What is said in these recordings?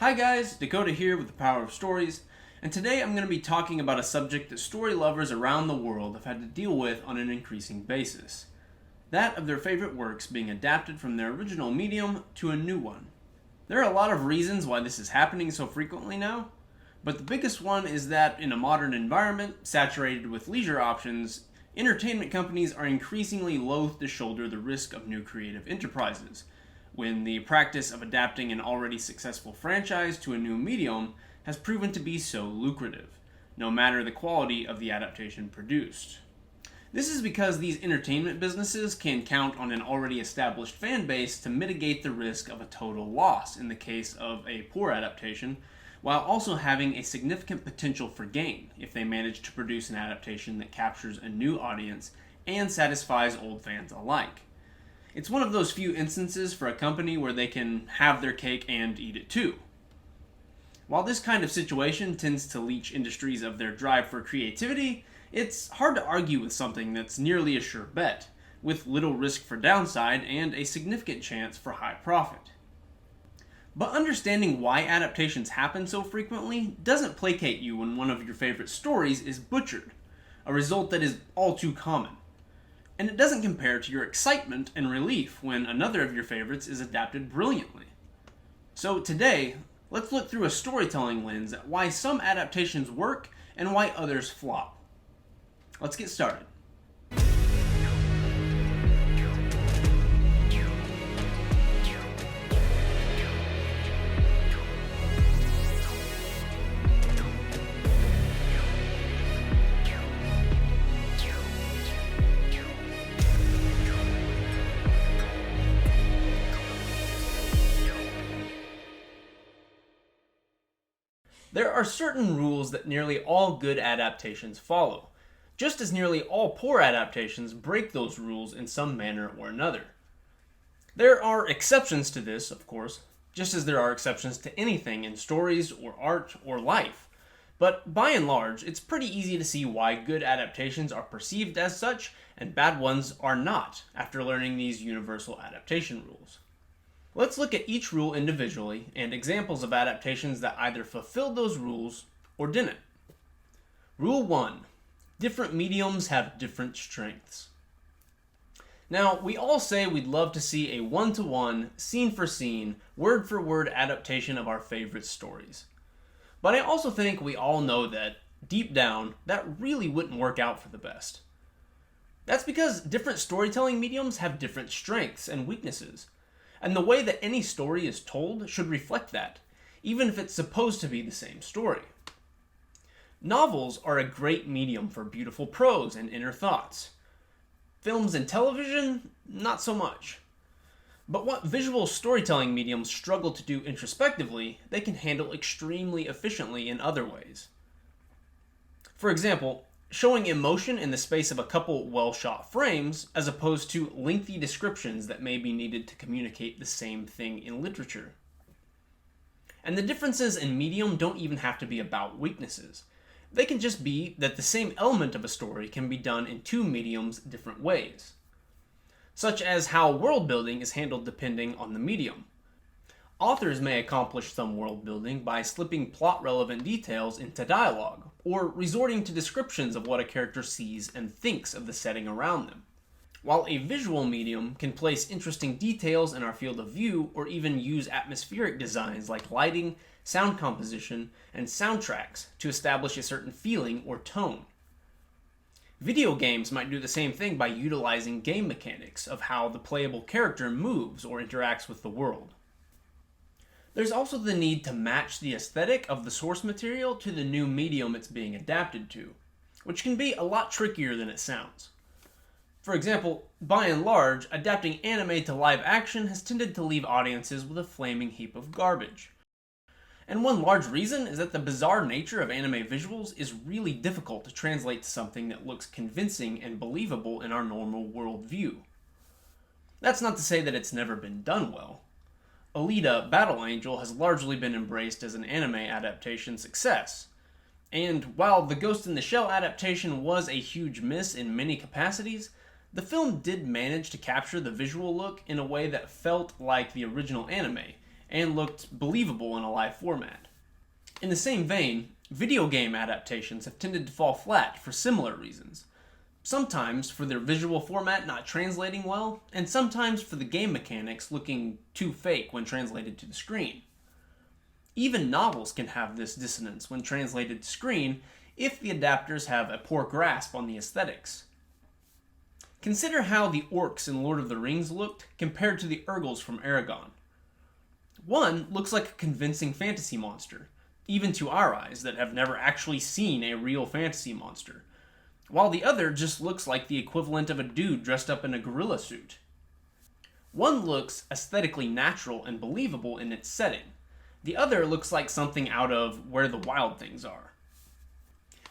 Hi guys, Dakota here with the Power of Stories, and today I'm going to be talking about a subject that story lovers around the world have had to deal with on an increasing basis. That of their favorite works being adapted from their original medium to a new one. There are a lot of reasons why this is happening so frequently now, but the biggest one is that in a modern environment saturated with leisure options, entertainment companies are increasingly loath to shoulder the risk of new creative enterprises, when the practice of adapting an already successful franchise to a new medium has proven to be so lucrative, no matter the quality of the adaptation produced. This is because these entertainment businesses can count on an already established fan base to mitigate the risk of a total loss in the case of a poor adaptation, while also having a significant potential for gain if they manage to produce an adaptation that captures a new audience and satisfies old fans alike. It's one of those few instances for a company where they can have their cake and eat it too. While this kind of situation tends to leach industries of their drive for creativity, it's hard to argue with something that's nearly a sure bet, with little risk for downside and a significant chance for high profit. But understanding why adaptations happen so frequently doesn't placate you when one of your favorite stories is butchered, a result that is all too common. And it doesn't compare to your excitement and relief when another of your favorites is adapted brilliantly. So today, let's look through a storytelling lens at why some adaptations work and why others flop. Let's get started. There are certain rules that nearly all good adaptations follow, just as nearly all poor adaptations break those rules in some manner or another. There are exceptions to this, of course, just as there are exceptions to anything in stories or art or life. But by and large, it's pretty easy to see why good adaptations are perceived as such and bad ones are not after learning these universal adaptation rules. Let's look at each rule individually and examples of adaptations that either fulfilled those rules or didn't. Rule 1. Different mediums have different strengths. Now, we all say we'd love to see a one-to-one, scene-for-scene, word-for-word adaptation of our favorite stories. But I also think we all know that, deep down, that really wouldn't work out for the best. That's because different storytelling mediums have different strengths and weaknesses. And the way that any story is told should reflect that, even if it's supposed to be the same story. Novels are a great medium for beautiful prose and inner thoughts. Films and television, not so much. But what visual storytelling mediums struggle to do introspectively, they can handle extremely efficiently in other ways. For example, showing emotion in the space of a couple well-shot frames, as opposed to lengthy descriptions that may be needed to communicate the same thing in literature. And the differences in medium don't even have to be about weaknesses. They can just be that the same element of a story can be done in two mediums different ways. Such as how world building is handled depending on the medium. Authors may accomplish some world building by slipping plot-relevant details into dialogue, or resorting to descriptions of what a character sees and thinks of the setting around them. While a visual medium can place interesting details in our field of view, or even use atmospheric designs like lighting, sound composition, and soundtracks to establish a certain feeling or tone. Video games might do the same thing by utilizing game mechanics of how the playable character moves or interacts with the world. There's also the need to match the aesthetic of the source material to the new medium it's being adapted to, which can be a lot trickier than it sounds. For example, by and large, adapting anime to live action has tended to leave audiences with a flaming heap of garbage. And one large reason is that the bizarre nature of anime visuals is really difficult to translate to something that looks convincing and believable in our normal worldview. That's not to say that it's never been done well. Alita: Battle Angel has largely been embraced as an anime adaptation success. And while the Ghost in the Shell adaptation was a huge miss in many capacities, the film did manage to capture the visual look in a way that felt like the original anime, and looked believable in a live format. In the same vein, video game adaptations have tended to fall flat for similar reasons. Sometimes for their visual format not translating well, and sometimes for the game mechanics looking too fake when translated to the screen. Even novels can have this dissonance when translated to screen if the adapters have a poor grasp on the aesthetics. Consider how the orcs in Lord of the Rings looked compared to the Urgals from Aragon. One looks like a convincing fantasy monster, even to our eyes that have never actually seen a real fantasy monster, while the other just looks like the equivalent of a dude dressed up in a gorilla suit. One looks aesthetically natural and believable in its setting. The other looks like something out of Where the Wild Things Are.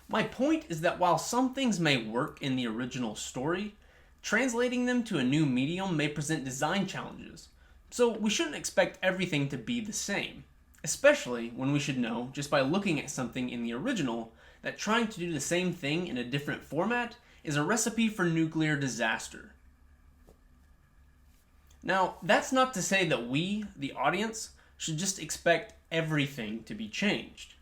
My point is that while some things may work in the original story, translating them to a new medium may present design challenges, so we shouldn't expect everything to be the same, especially when we should know, just by looking at something in the original, that trying to do the same thing in a different format is a recipe for nuclear disaster. Now, that's not to say that we, the audience, should just expect everything to be changed.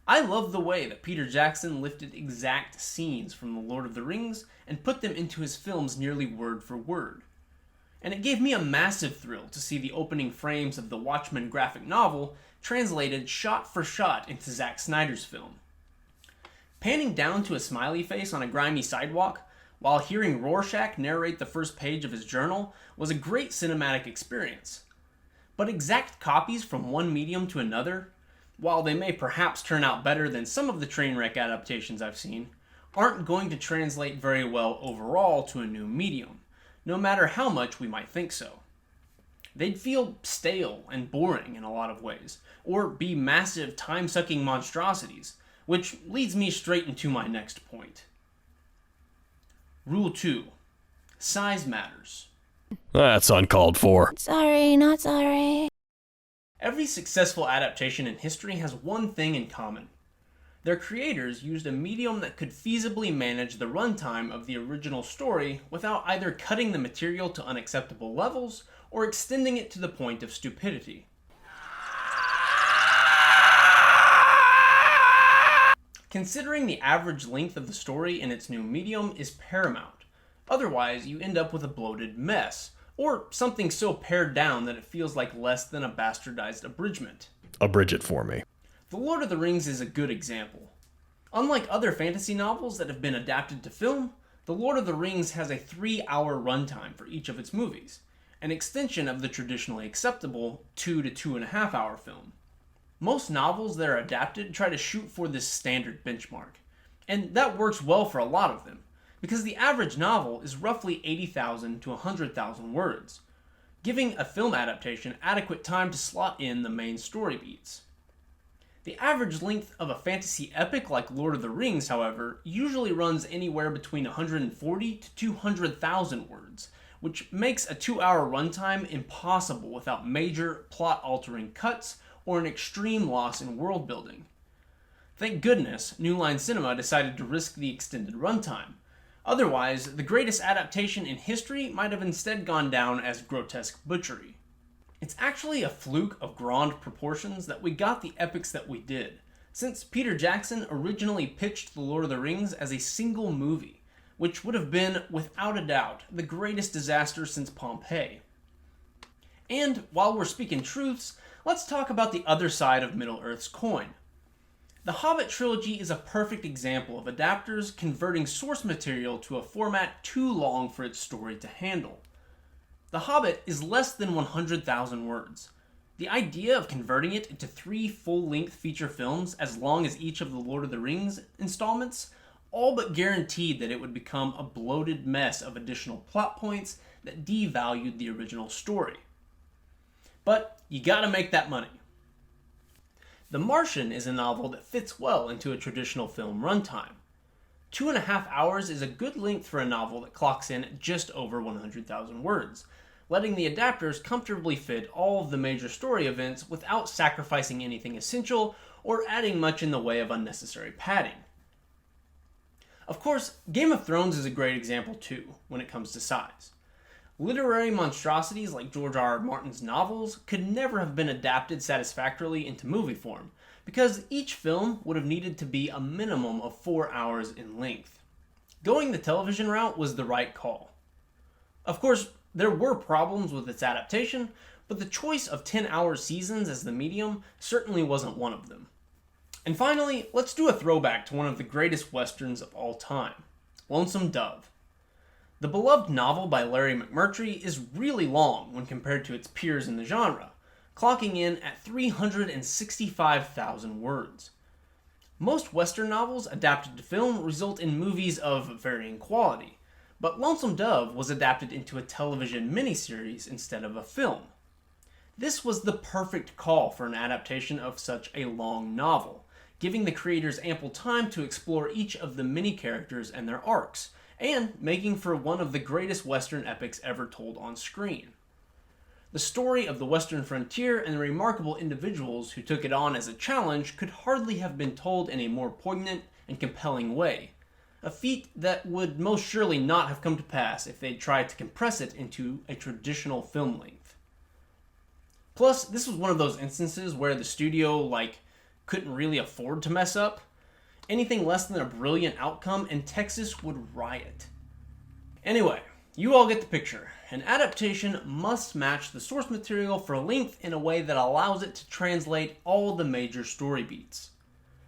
I love the way that Peter Jackson lifted exact scenes from The Lord of the Rings and put them into his films nearly word for word. And it gave me a massive thrill to see the opening frames of the Watchmen graphic novel translated shot for shot into Zack Snyder's film. Panning down to a smiley face on a grimy sidewalk while hearing Rorschach narrate the first page of his journal was a great cinematic experience. But exact copies from one medium to another, while they may perhaps turn out better than some of the Trainwreck adaptations I've seen, aren't going to translate very well overall to a new medium, no matter how much we might think so. They'd feel stale and boring in a lot of ways, or be massive time-sucking monstrosities, which leads me straight into my next point. Rule 2. Size matters. That's uncalled for. Sorry, not sorry. Every successful adaptation in history has one thing in common. Their creators used a medium that could feasibly manage the runtime of the original story without either cutting the material to unacceptable levels or extending it to the point of stupidity. Considering the average length of the story in its new medium is paramount. Otherwise, you end up with a bloated mess, or something so pared down that it feels like less than a bastardized abridgment. Abridge it for me. The Lord of the Rings is a good example. Unlike other fantasy novels that have been adapted to film, The Lord of the Rings has a 3-hour runtime for each of its movies, an extension of the traditionally acceptable 2 to 2.5 hour film. Most novels that are adapted try to shoot for this standard benchmark, and that works well for a lot of them, because the average novel is roughly 80,000 to 100,000 words, giving a film adaptation adequate time to slot in the main story beats. The average length of a fantasy epic like Lord of the Rings, however, usually runs anywhere between 140 to 200,000 words, which makes a 2-hour runtime impossible without major plot-altering cuts or an extreme loss in world building. Thank goodness, New Line Cinema decided to risk the extended runtime. Otherwise, the greatest adaptation in history might have instead gone down as grotesque butchery. It's actually a fluke of grand proportions that we got the epics that we did, since Peter Jackson originally pitched The Lord of the Rings as a single movie, which would have been, without a doubt, the greatest disaster since Pompeii. And while we're speaking truths, let's talk about the other side of Middle-earth's coin. The Hobbit trilogy is a perfect example of adapters converting source material to a format too long for its story to handle. The Hobbit is less than 100,000 words. The idea of converting it into 3 full-length feature films as long as each of the Lord of the Rings installments all but guaranteed that it would become a bloated mess of additional plot points that devalued the original story. But you gotta make that money. The Martian is a novel that fits well into a traditional film runtime. 2.5 hours is a good length for a novel that clocks in at just over 100,000 words, letting the adapters comfortably fit all of the major story events without sacrificing anything essential or adding much in the way of unnecessary padding. Of course, Game of Thrones is a great example too, when it comes to size. Literary monstrosities like George R. R. Martin's novels could never have been adapted satisfactorily into movie form, because each film would have needed to be a minimum of 4 hours in length. Going the television route was the right call. Of course, there were problems with its adaptation, but the choice of 10-hour seasons as the medium certainly wasn't one of them. And finally, let's do a throwback to one of the greatest westerns of all time, Lonesome Dove. The beloved novel by Larry McMurtry is really long when compared to its peers in the genre, clocking in at 365,000 words. Most Western novels adapted to film result in movies of varying quality, but Lonesome Dove was adapted into a television miniseries instead of a film. This was the perfect call for an adaptation of such a long novel, giving the creators ample time to explore each of the mini characters and their arcs, and making for one of the greatest Western epics ever told on screen. The story of the Western frontier and the remarkable individuals who took it on as a challenge could hardly have been told in a more poignant and compelling way, a feat that would most surely not have come to pass if they'd tried to compress it into a traditional film length. Plus, this was one of those instances where the studio, couldn't really afford to mess up. Anything less than a brilliant outcome and Texas would riot. Anyway, you all get the picture. An adaptation must match the source material for length in a way that allows it to translate all the major story beats.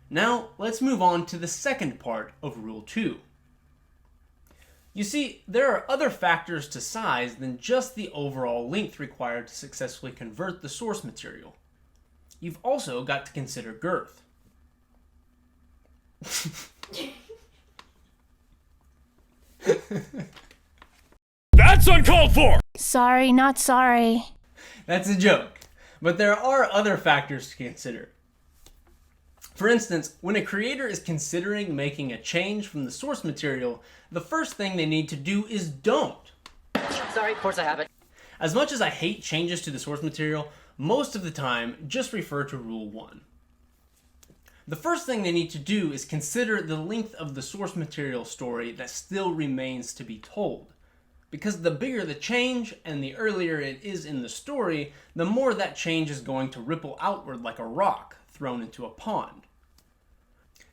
Now, let's move on to the second part of Rule 2. You see, there are other factors to size than just the overall length required to successfully convert the source material. You've also got to consider girth. That's uncalled for! Sorry, not sorry. That's a joke, but there are other factors to consider. For instance, when a creator is considering making a change from the source material, the first thing they need to do is don't. Sorry, of course I have it. As much as I hate changes to the source material, most of the time just refer to Rule 1. The first thing they need to do is consider the length of the source material story that still remains to be told. Because the bigger the change and the earlier it is in the story, the more that change is going to ripple outward like a rock thrown into a pond.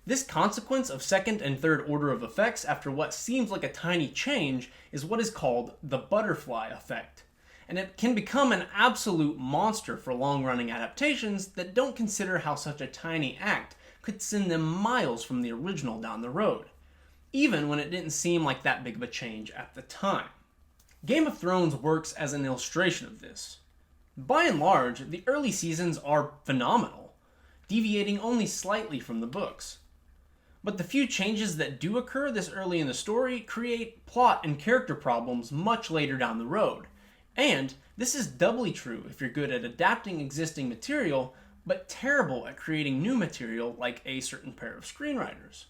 This consequence of second and third order of effects after what seems like a tiny change is what is called the butterfly effect. And it can become an absolute monster for long-running adaptations that don't consider how such a tiny act could send them miles from the original down the road, even when it didn't seem like that big of a change at the time. Game of Thrones works as an illustration of this. By and large, the early seasons are phenomenal, deviating only slightly from the books. But the few changes that do occur this early in the story create plot and character problems much later down the road. And this is doubly true if you're good at adapting existing material, but terrible at creating new material like a certain pair of screenwriters.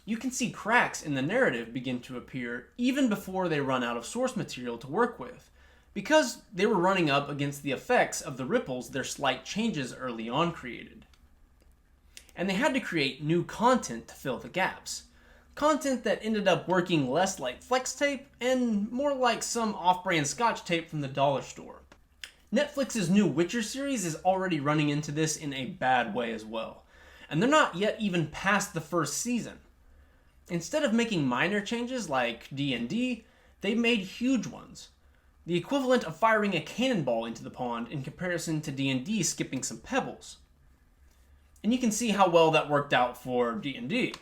You can see cracks in the narrative begin to appear even before they run out of source material to work with, because they were running up against the effects of the ripples their slight changes early on created. And they had to create new content to fill the gaps. Content that ended up working less like flex tape and more like some off-brand Scotch tape from the dollar store. Netflix's new Witcher series is already running into this in a bad way as well, and they're not yet even past the first season. Instead of making minor changes like D&D, they made huge ones. The equivalent of firing a cannonball into the pond in comparison to D&D skipping some pebbles. And you can see how well that worked out for D&D.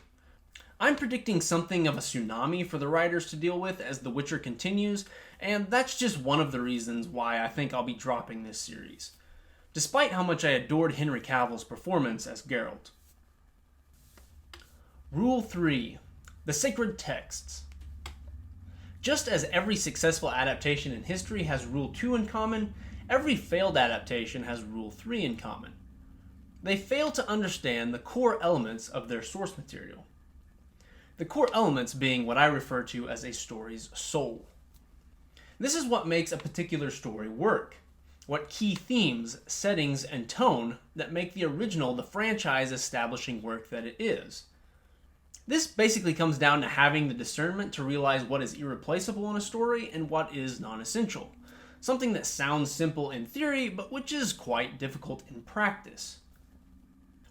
I'm predicting something of a tsunami for the writers to deal with as The Witcher continues, and that's just one of the reasons why I think I'll be dropping this series, despite how much I adored Henry Cavill's performance as Geralt. Rule 3. The Sacred Texts. Just as every successful adaptation in history has Rule 2 in common, every failed adaptation has Rule 3 in common. They fail to understand the core elements of their source material. The core elements being what I refer to as a story's soul. This is what makes a particular story work, what key themes, settings, and tone that make the original the franchise establishing work that it is. This basically comes down to having the discernment to realize what is irreplaceable in a story and what is non-essential. Something that sounds simple in theory, but which is quite difficult in practice.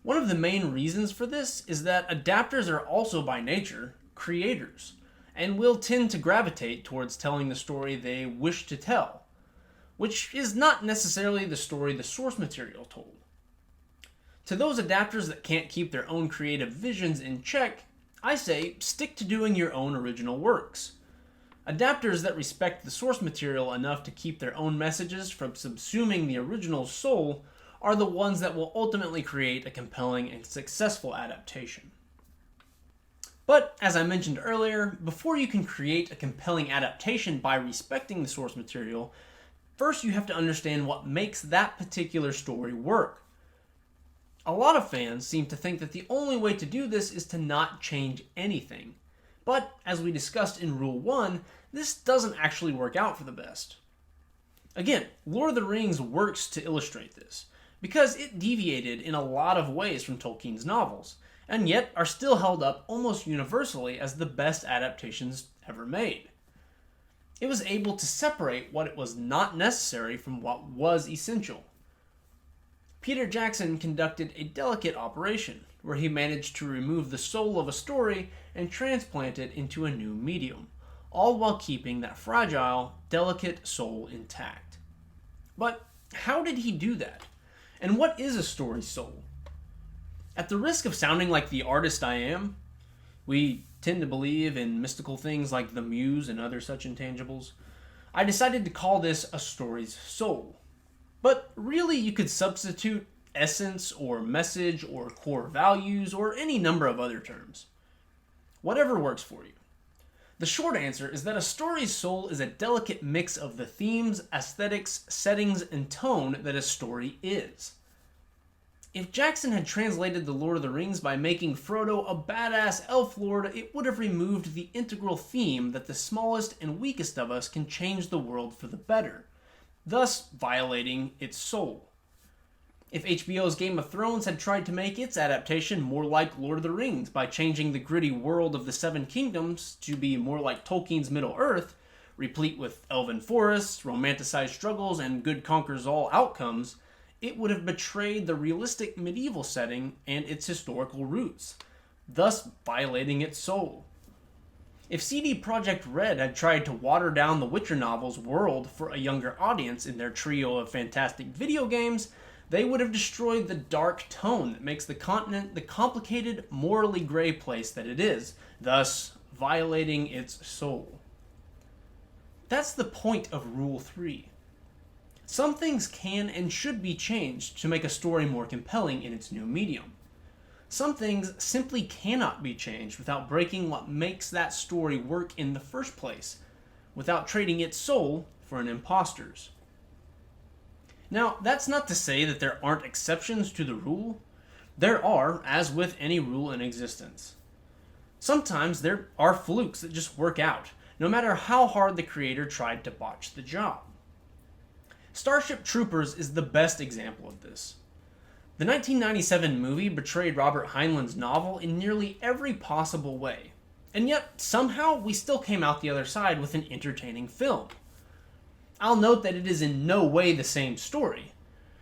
One of the main reasons for this is that adapters are also by nature creators, and will tend to gravitate towards telling the story they wish to tell, which is not necessarily the story the source material told. To those adapters that can't keep their own creative visions in check, I say stick to doing your own original works. Adapters that respect the source material enough to keep their own messages from subsuming the original's soul are the ones that will ultimately create a compelling and successful adaptation. But, as I mentioned earlier, before you can create a compelling adaptation by respecting the source material, first you have to understand what makes that particular story work. A lot of fans seem to think that the only way to do this is to not change anything. But, as we discussed in Rule 1, this doesn't actually work out for the best. Again, Lord of the Rings works to illustrate this, because it deviated in a lot of ways from Tolkien's novels, and yet are still held up almost universally as the best adaptations ever made. It was able to separate what was not necessary from what was essential. Peter Jackson conducted a delicate operation, where he managed to remove the soul of a story and transplant it into a new medium, all while keeping that fragile, delicate soul intact. But how did he do that? And what is a story's soul? At the risk of sounding like the artist I am, we tend to believe in mystical things like the muse and other such intangibles, I decided to call this a story's soul. But really, you could substitute essence or message or core values or any number of other terms. Whatever works for you. The short answer is that a story's soul is a delicate mix of the themes, aesthetics, settings, and tone that a story is. If Jackson had translated The Lord of the Rings by making Frodo a badass elf lord, it would have removed the integral theme that the smallest and weakest of us can change the world for the better, thus violating its soul. If HBO's Game of Thrones had tried to make its adaptation more like Lord of the Rings by changing the gritty world of the Seven Kingdoms to be more like Tolkien's Middle-earth, replete with elven forests, romanticized struggles, and good conquers all outcomes, it would have betrayed the realistic medieval setting and its historical roots, thus violating its soul. If CD Projekt Red had tried to water down the Witcher novel's world for a younger audience in their trio of fantastic video games, they would have destroyed the dark tone that makes the continent the complicated, morally gray place that it is, thus violating its soul. That's the point of Rule 3. Some things can and should be changed to make a story more compelling in its new medium. Some things simply cannot be changed without breaking what makes that story work in the first place, without trading its soul for an imposter's. Now, that's not to say that there aren't exceptions to the rule. There are, as with any rule in existence. Sometimes there are flukes that just work out, no matter how hard the creator tried to botch the job. Starship Troopers is the best example of this. The 1997 movie betrayed Robert Heinlein's novel in nearly every possible way, and yet somehow we still came out the other side with an entertaining film. I'll note that it is in no way the same story.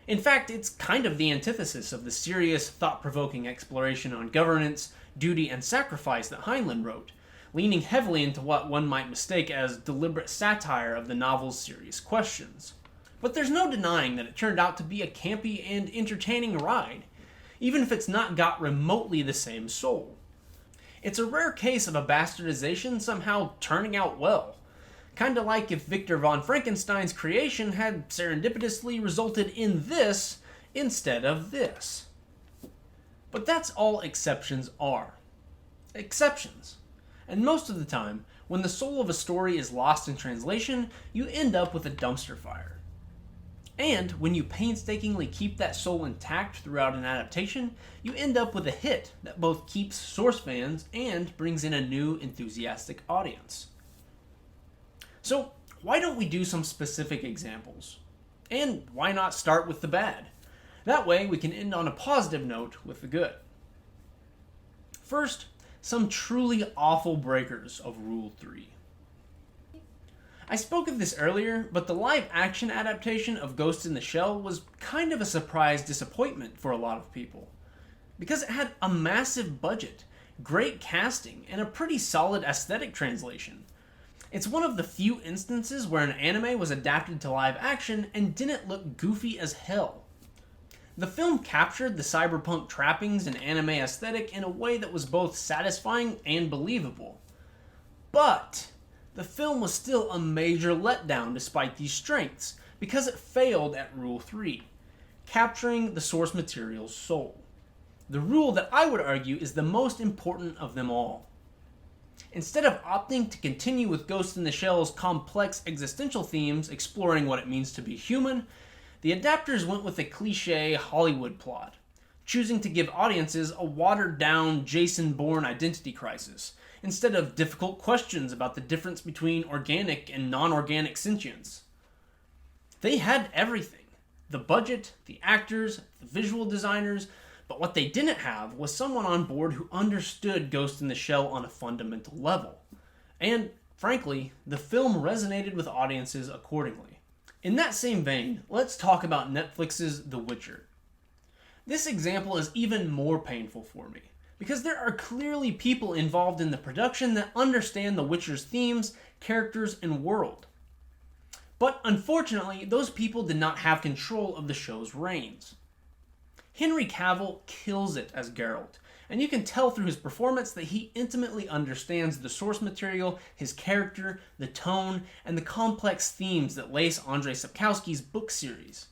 In fact, it's kind of the antithesis of the serious, thought-provoking exploration on governance, duty, and sacrifice that Heinlein wrote, leaning heavily into what one might mistake as deliberate satire of the novel's serious questions. But there's no denying that it turned out to be a campy and entertaining ride, even if it's not got remotely the same soul. It's a rare case of a bastardization somehow turning out well. Kinda like if Victor von Frankenstein's creation had serendipitously resulted in this instead of this. But that's all exceptions are. Exceptions. And most of the time, when the soul of a story is lost in translation, you end up with a dumpster fire. And when you painstakingly keep that soul intact throughout an adaptation, you end up with a hit that both keeps source fans and brings in a new, enthusiastic audience. So, why don't we do some specific examples? And why not start with the bad? That way we can end on a positive note with the good. First, some truly awful breakers of Rule 3. I spoke of this earlier, but the live-action adaptation of Ghost in the Shell was kind of a surprise disappointment for a lot of people, because it had a massive budget, great casting, and a pretty solid aesthetic translation. It's one of the few instances where an anime was adapted to live action and didn't look goofy as hell. The film captured the cyberpunk trappings and anime aesthetic in a way that was both satisfying and believable. But the film was still a major letdown despite these strengths, because it failed at Rule 3, capturing the source material's soul. The rule that I would argue is the most important of them all. Instead of opting to continue with Ghost in the Shell's complex existential themes exploring what it means to be human, the adapters went with a cliché Hollywood plot, choosing to give audiences a watered-down Jason Bourne identity crisis, instead of difficult questions about the difference between organic and non-organic sentience. They had everything: the budget, the actors, the visual designers, but what they didn't have was someone on board who understood Ghost in the Shell on a fundamental level. And, frankly, the film resonated with audiences accordingly. In that same vein, let's talk about Netflix's The Witcher. This example is even more painful for me, because there are clearly people involved in the production that understand The Witcher's themes, characters, and world. But unfortunately, those people did not have control of the show's reins. Henry Cavill kills it as Geralt, and you can tell through his performance that he intimately understands the source material, his character, the tone, and the complex themes that lace Andrzej Sapkowski's book series.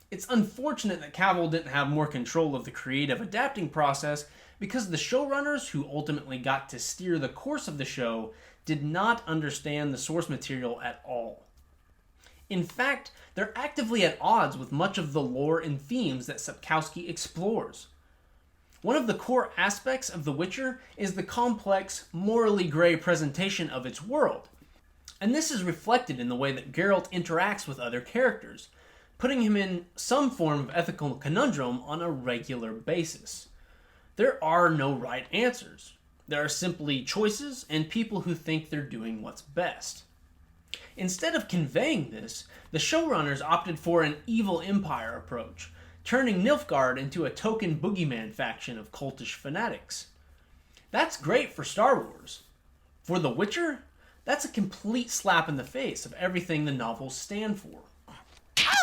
It's unfortunate that Cavill didn't have more control of the creative adapting process, because the showrunners who ultimately got to steer the course of the show did not understand the source material at all. In fact, they're actively at odds with much of the lore and themes that Sapkowski explores. One of the core aspects of The Witcher is the complex, morally gray presentation of its world, and this is reflected in the way that Geralt interacts with other characters, putting him in some form of ethical conundrum on a regular basis. There are no right answers. There are simply choices and people who think they're doing what's best. Instead of conveying this, the showrunners opted for an evil empire approach, turning Nilfgaard into a token boogeyman faction of cultish fanatics. That's great for Star Wars. For The Witcher, that's a complete slap in the face of everything the novels stand for.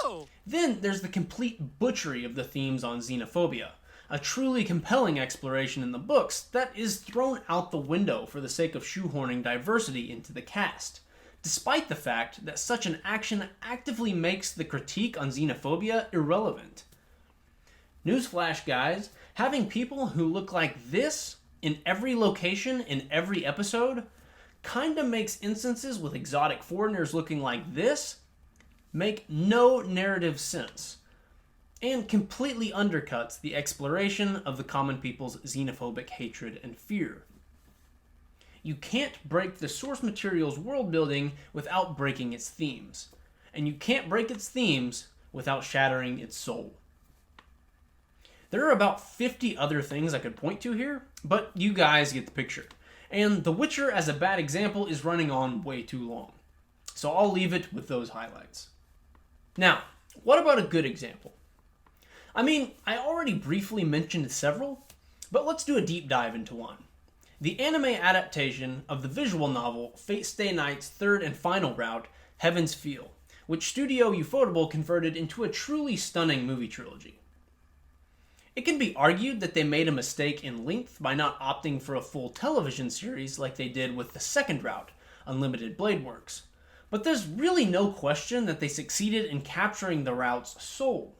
Ow! Then there's the complete butchery of the themes on xenophobia, a truly compelling exploration in the books that is thrown out the window for the sake of shoehorning diversity into the cast, despite the fact that such an action actively makes the critique on xenophobia irrelevant. Newsflash, guys, having people who look like this in every location in every episode kinda makes instances with exotic foreigners looking like this make no narrative sense, and completely undercuts the exploration of the common people's xenophobic hatred and fear. You can't break the source material's world building without breaking its themes, and you can't break its themes without shattering its soul. There are about 50 other things I could point to here, but you guys get the picture. And The Witcher as a bad example is running on way too long, so I'll leave it with those highlights. Now, what about a good example? I mean, I already briefly mentioned several, but let's do a deep dive into one. The anime adaptation of the visual novel Fate Stay Night's third and final route, Heaven's Feel, which Studio Ufotable converted into a truly stunning movie trilogy. It can be argued that they made a mistake in length by not opting for a full television series like they did with the second route, Unlimited Blade Works, but there's really no question that they succeeded in capturing the route's soul.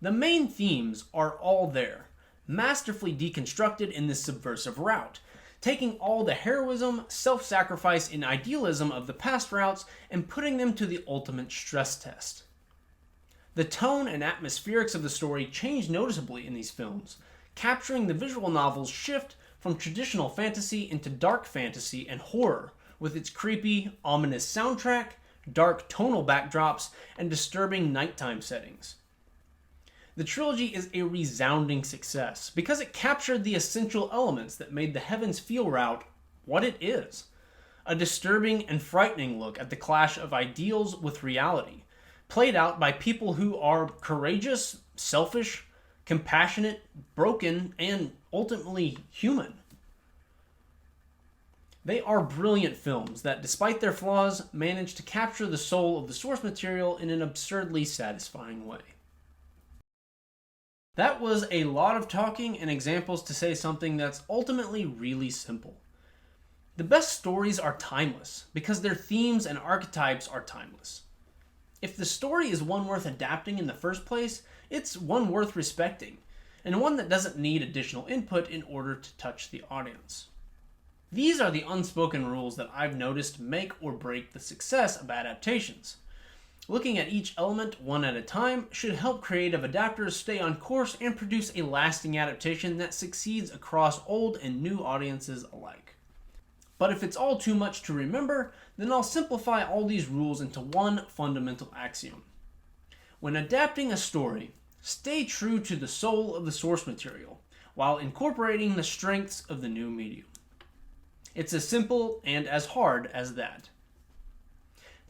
The main themes are all there, masterfully deconstructed in this subversive route, taking all the heroism, self-sacrifice, and idealism of the past routes and putting them to the ultimate stress test. The tone and atmospherics of the story change noticeably in these films, capturing the visual novel's shift from traditional fantasy into dark fantasy and horror, with its creepy, ominous soundtrack, dark tonal backdrops, and disturbing nighttime settings. The trilogy is a resounding success because it captured the essential elements that made the Heavens Feel route what it is. A disturbing and frightening look at the clash of ideals with reality, played out by people who are courageous, selfish, compassionate, broken, and ultimately human. They are brilliant films that, despite their flaws, manage to capture the soul of the source material in an absurdly satisfying way. That was a lot of talking and examples to say something that's ultimately really simple. The best stories are timeless because their themes and archetypes are timeless. If the story is one worth adapting in the first place, it's one worth respecting, and one that doesn't need additional input in order to touch the audience. These are the unspoken rules that I've noticed make or break the success of adaptations. Looking at each element one at a time should help creative adapters stay on course and produce a lasting adaptation that succeeds across old and new audiences alike. But if it's all too much to remember, then I'll simplify all these rules into one fundamental axiom. When adapting a story, stay true to the soul of the source material, while incorporating the strengths of the new medium. It's as simple and as hard as that.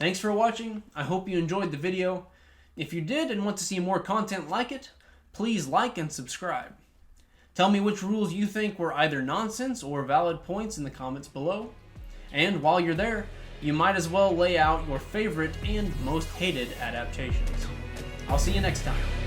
Thanks for watching. I hope you enjoyed the video. If you did and want to see more content like it, please like and subscribe. Tell me which rules you think were either nonsense or valid points in the comments below. And while you're there, you might as well lay out your favorite and most hated adaptations. I'll see you next time.